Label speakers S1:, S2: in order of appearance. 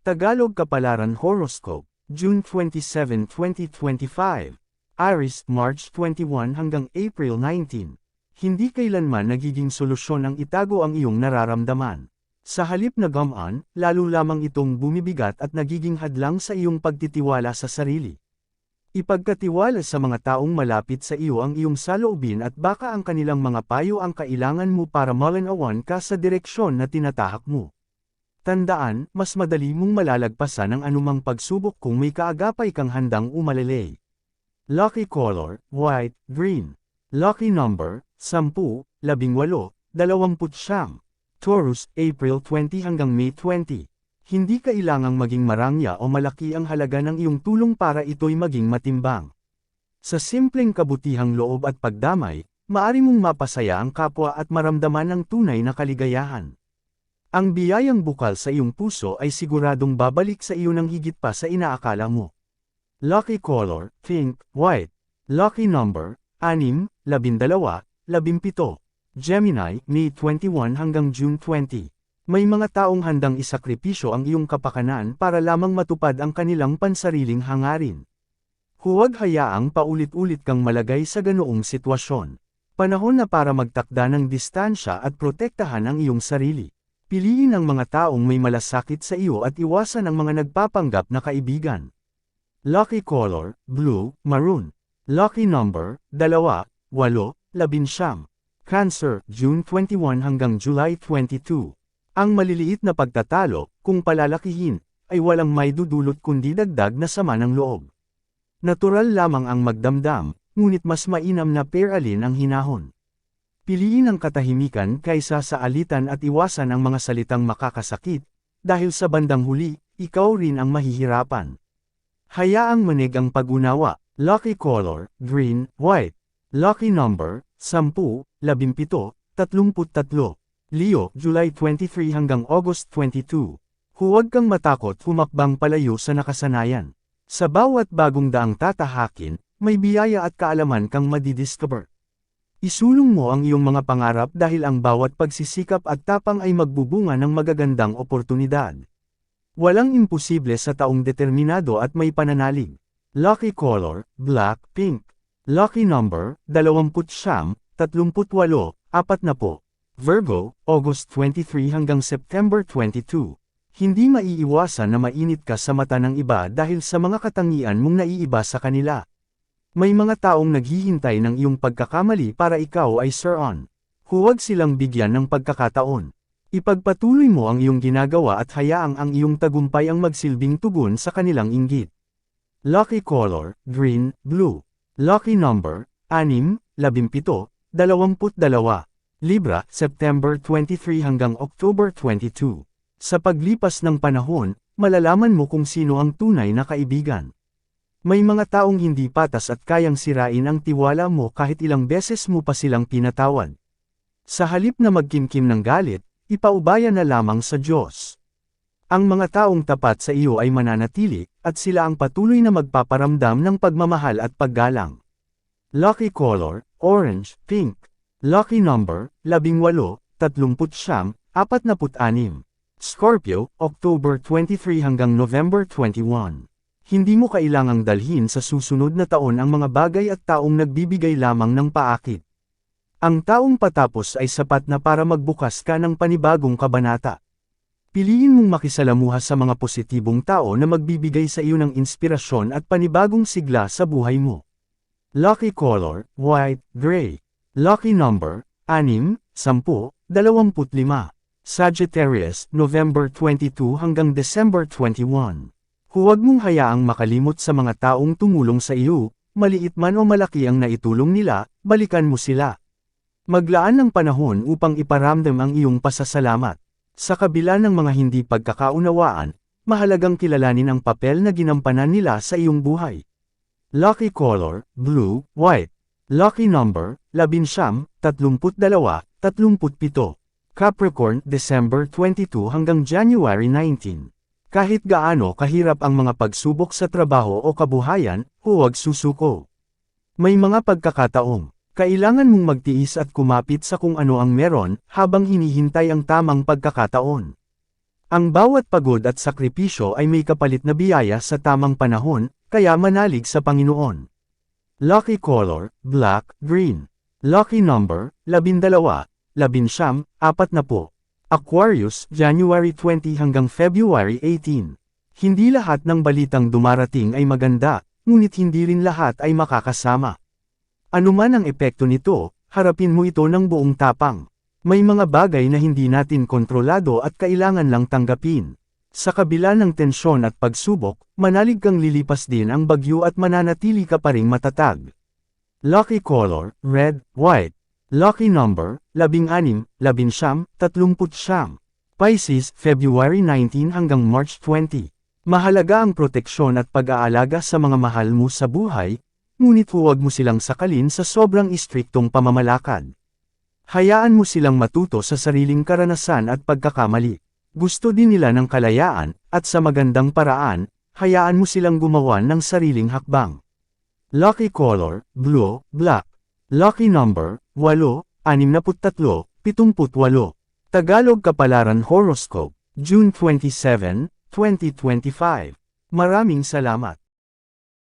S1: Tagalog Kapalaran Horoscope, June 27, 2025. Aries, March 21 hanggang April 19. Hindi kailanman nagiging solusyon ang itago ang iyong nararamdaman. Sa halip na gamaan, lalo lamang itong bumibigat at nagiging hadlang sa iyong pagtitiwala sa sarili. Ipagkatiwala sa mga taong malapit sa iyo ang iyong saloobin at baka ang kanilang mga payo ang kailangan mo para malinawan ka sa direksyon na tinatahak mo. Tandaan, mas madali mong malalagpasan ang anumang pagsubok kung may kaagapay kang handang umalelay. Lucky color, white, green. Lucky number, 10, 18, 29. Taurus, April 20 hanggang May 20. Hindi kailangang maging marangya o malaki ang halaga ng iyong tulong para ito'y maging matimbang. Sa simpleng kabutihang loob at pagdamay, maari mong mapasaya ang kapwa at maramdaman ang tunay na kaligayahan. Ang biyayang bukal sa iyong puso ay siguradong babalik sa iyo ng higit pa sa inaakala mo. Lucky color, pink, white. Lucky number, 6, 12, 17. Gemini, May 21 hanggang June 20. May mga taong handang isakripisyo ang iyong kapakanan para lamang matupad ang kanilang pansariling hangarin. Huwag hayaang paulit-ulit kang malagay sa ganoong sitwasyon. Panahon na para magtakda ng distansya at protektahan ang iyong sarili. Piliin ang mga taong may malasakit sa iyo at iwasan ang mga nagpapanggap na kaibigan. Lucky color, blue, maroon. Lucky number, 2, 8, 11. Cancer, June 21 hanggang July 22. Ang maliliit na pagtatalo, kung palalakihin, ay walang may dudulot kundi dagdag na sama ng loob. Natural lamang ang magdamdam, ngunit mas mainam na pairalin ang hinahon. Piliin ang katahimikan kaysa sa alitan at iwasan ang mga salitang makakasakit, dahil sa bandang huli, ikaw rin ang mahihirapan. Hayaang manig ang pag-unawa. Lucky color, green, white. Lucky number, 10, 17, 33. Leo, July 23 hanggang August 22. Huwag kang matakot humakbang palayo sa nakasanayan. Sa bawat bagong daang tatahakin, may biyaya at kaalaman kang madidiscover. Isulong mo ang iyong mga pangarap dahil ang bawat pagsisikap at tapang ay magbubunga ng magagandang oportunidad. Walang imposible sa taong determinado at may pananalig. Lucky color, black, pink. Lucky number, 29, 38, 40. Virgo, August 23 hanggang September 22. Hindi maiiwasan na mainit ka sa mata ng iba dahil sa mga katangian mong naiiba sa kanila. May mga taong naghihintay ng iyong pagkakamali para ikaw ay sir-on. Huwag silang bigyan ng pagkakataon. Ipagpatuloy mo ang iyong ginagawa at hayaang ang iyong tagumpay ang magsilbing tugon sa kanilang inggit. Lucky color, green, blue. Lucky number, 6, 17, 22. Libra, September 23 hanggang October 22. Sa paglipas ng panahon, malalaman mo kung sino ang tunay na kaibigan. May mga taong hindi patas at kayang sirain ang tiwala mo kahit ilang beses mo pa silang pinatawad. Sa halip na magkimkim ng galit, ipaubaya na lamang sa Diyos. Ang mga taong tapat sa iyo ay mananatili, at sila ang patuloy na magpaparamdam ng pagmamahal at paggalang. Lucky color, orange, pink. Lucky number, 18, 39, 46. Scorpio, October 23 hanggang November 21. Hindi mo kailangang dalhin sa susunod na taon ang mga bagay at taong nagbibigay lamang ng paakit. Ang taong patapos ay sapat na para magbukas ka ng panibagong kabanata. Piliin mong makisalamuha sa mga positibong tao na magbibigay sa iyo ng inspirasyon at panibagong sigla sa buhay mo. Lucky color, white, gray. Lucky number, 6, 10, 25. Sagittarius, November 22 hanggang December 21. Huwag mong hayaang makalimot sa mga taong tumulong sa iyo, maliit man o malaki ang naitulong nila, balikan mo sila. Maglaan ng panahon upang iparamdam ang iyong pasasalamat. Sa kabila ng mga hindi pagkakaunawaan, mahalagang kilalanin ang papel na ginampanan nila sa iyong buhay. Lucky color, blue, white. Lucky number, 11, 32, 37. Capricorn, December 22 hanggang January 19. Kahit gaano kahirap ang mga pagsubok sa trabaho o kabuhayan, huwag susuko. May mga pagkakataong, kailangan mong magtiis at kumapit sa kung ano ang meron, habang hinihintay ang tamang pagkakataon. Ang bawat pagod at sakripisyo ay may kapalit na biyaya sa tamang panahon, kaya manalig sa Panginoon. Lucky color, black, green. Lucky number, 12, 19, 40. Aquarius, January 20 hanggang February 18. Hindi lahat ng balitang dumarating ay maganda, ngunit hindi rin lahat ay makakasama. Anuman ang epekto nito, harapin mo ito ng buong tapang. May mga bagay na hindi natin kontrolado at kailangan lang tanggapin. Sa kabila ng tensyon at pagsubok, manalig kang lilipas din ang bagyo at mananatili ka pa ring matatag. Lucky color, red, white. Lucky number, 16, 19, 39. Pisces, February 19 hanggang March 20. Mahalaga ang proteksyon at pag-aalaga sa mga mahal mo sa buhay, ngunit huwag mo silang sakalin sa sobrang istriktong pamamalakad. Hayaan mo silang matuto sa sariling karanasan at pagkakamali. Gusto din nila ng kalayaan, at sa magandang paraan, hayaan mo silang gumawa ng sariling hakbang. Lucky color, blue, black. Lucky number, 8, 63, 78. Tagalog Kapalaran Horoscope, June 27, 2025. Maraming salamat.